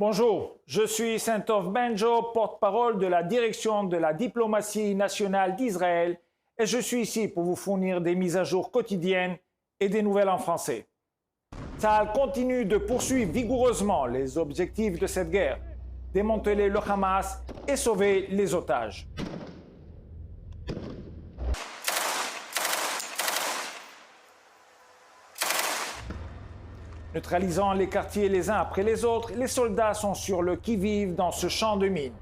Bonjour, je suis Saint-Ov Benjo, porte-parole de la direction de la diplomatie nationale d'Israël et je suis ici pour vous fournir des mises à jour quotidiennes et des nouvelles en français. Tsahal continue de poursuivre vigoureusement les objectifs de cette guerre, démanteler le Hamas et sauver les otages. Neutralisant les quartiers les uns après les autres, les soldats sont sur le qui-vive dans ce champ de mines.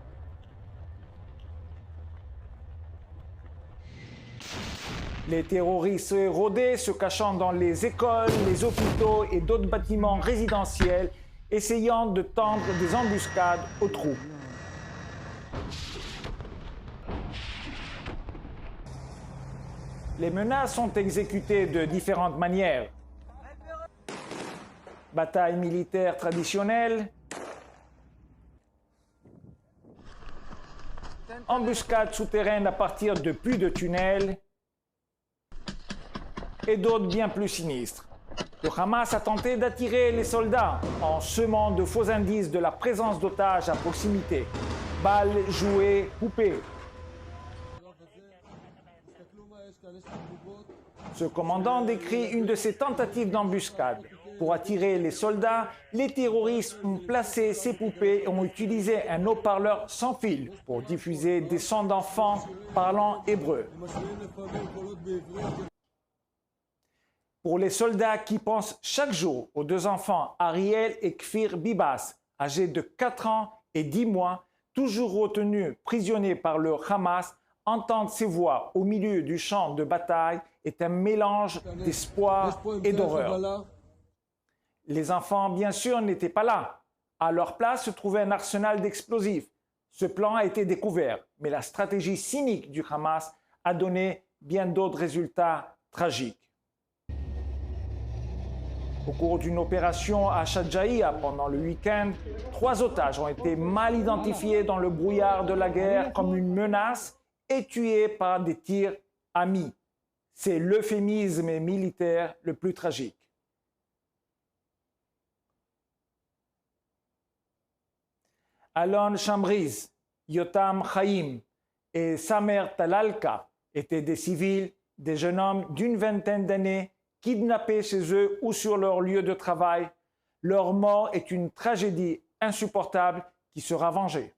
Les terroristes rodés se cachant dans les écoles, les hôpitaux et d'autres bâtiments résidentiels, essayant de tendre des embuscades aux troupes. Les menaces sont exécutées de différentes manières. Bataille militaire traditionnelle, embuscade souterraine à partir de puits de tunnels et d'autres bien plus sinistres. Le Hamas a tenté d'attirer les soldats en semant de faux indices de la présence d'otages à proximité. Balles, jouets, poupées. Ce commandant décrit une de ces tentatives d'embuscade. Pour attirer les soldats, les terroristes ont placé ces poupées et ont utilisé un haut-parleur sans fil pour diffuser des sons d'enfants parlant hébreu. Pour les soldats qui pensent chaque jour aux deux enfants, Ariel et Kfir Bibas, âgés de 4 ans et 10 mois, toujours retenus prisonniers par le Hamas, entendre ces voix au milieu du champ de bataille est un mélange d'espoir et d'horreur. Les enfants, bien sûr, n'étaient pas là. À leur place se trouvait un arsenal d'explosifs. Ce plan a été découvert, mais la stratégie cynique du Hamas a donné bien d'autres résultats tragiques. Au cours d'une opération à Shadjaïa pendant le week-end, 3 otages ont été mal identifiés dans le brouillard de la guerre comme une menace et tués par des tirs amis. C'est l'euphémisme militaire le plus tragique. Alon Chambriz, Yotam Chaim et Samer Talalka étaient des civils, des jeunes hommes d'une vingtaine d'années, kidnappés chez eux ou sur leur lieu de travail. Leur mort est une tragédie insupportable qui sera vengée.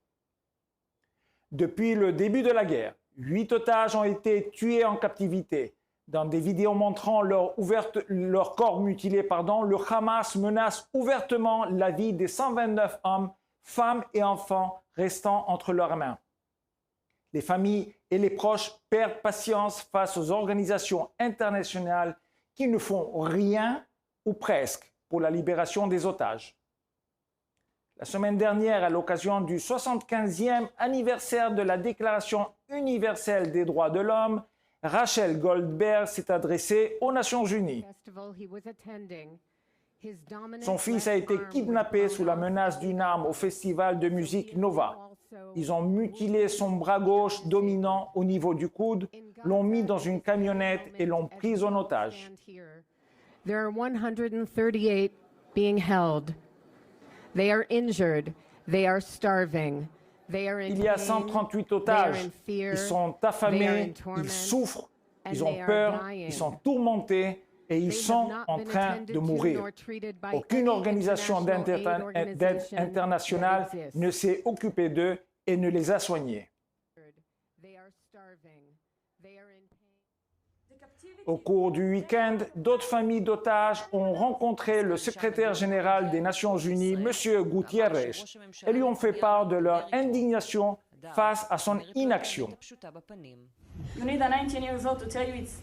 Depuis le début de la guerre, 8 otages ont été tués en captivité. Dans des vidéos montrant leur corps mutilés, le Hamas menace ouvertement la vie des 129 hommes, femmes et enfants restant entre leurs mains. Les familles et les proches perdent patience face aux organisations internationales qui ne font rien ou presque pour la libération des otages. La semaine dernière, à l'occasion du 75e anniversaire de la Déclaration universelle des droits de l'homme, Rachel Goldberg s'est adressée aux Nations Unies. Son fils a été kidnappé sous la menace d'une arme au festival de musique Nova. Ils ont mutilé son bras gauche dominant au niveau du coude, l'ont mis dans une camionnette et l'ont pris en otage. There are 138 being held. They are injured. They are starving. Il y a 138 otages. Ils sont affamés, ils souffrent, ils ont peur, ils sont tourmentés et ils sont en train de mourir. Aucune organisation d'aide internationale ne s'est occupée d'eux et ne les a soignés. Au cours du week-end, d'autres familles d'otages ont rencontré le secrétaire général des Nations Unies, M. Gutiérrez, et lui ont fait part de leur indignation face à son inaction. You need a 19 years old to tell you it's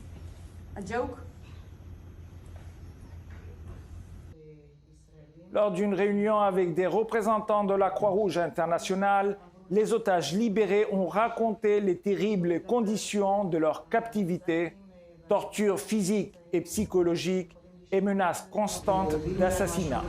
a joke? Lors d'une réunion avec des représentants de la Croix-Rouge internationale, les otages libérés ont raconté les terribles conditions de leur captivité, torture physique et psychologique et menaces constantes d'assassinat.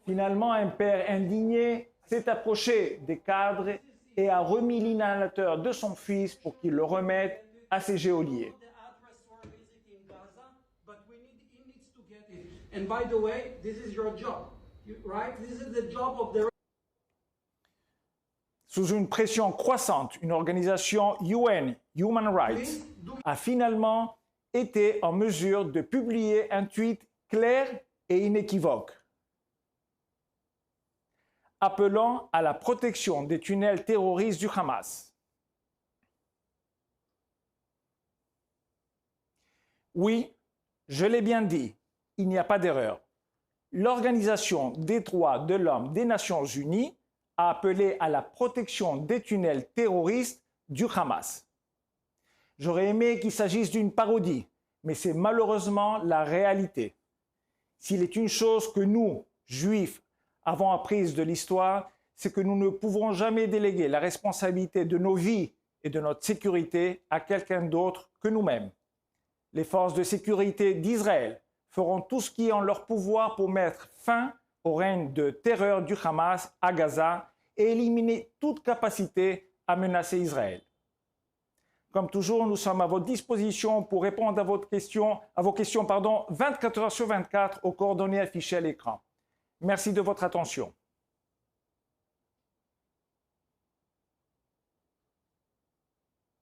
Finalement, un père indigné s'est approché des cadres et a remis l'inhalateur de son fils pour qu'il le remette à ces geôliers. The address to our visit in Gaza, but he needs to get it. And by the way, this is your job, right? This is the job of the. Sous une pression croissante, une organisation UN, Human Rights, a finalement été en mesure de publier un tweet clair et inéquivoque, appelant à la protection des tunnels terroristes du Hamas. Oui, je l'ai bien dit, il n'y a pas d'erreur. L'Organisation des droits de l'homme des Nations Unies a appelé à la protection des tunnels terroristes du Hamas. J'aurais aimé qu'il s'agisse d'une parodie, mais c'est malheureusement la réalité. S'il est une chose que nous, Juifs, avons apprise de l'histoire, c'est que nous ne pouvons jamais déléguer la responsabilité de nos vies et de notre sécurité à quelqu'un d'autre que nous-mêmes. Les forces de sécurité d'Israël feront tout ce qui est en leur pouvoir pour mettre fin au règne de terreur du Hamas à Gaza et éliminer toute capacité à menacer Israël. Comme toujours, nous sommes à votre disposition pour répondre à vos questions 24 heures sur 24 aux coordonnées affichées à l'écran. Merci de votre attention.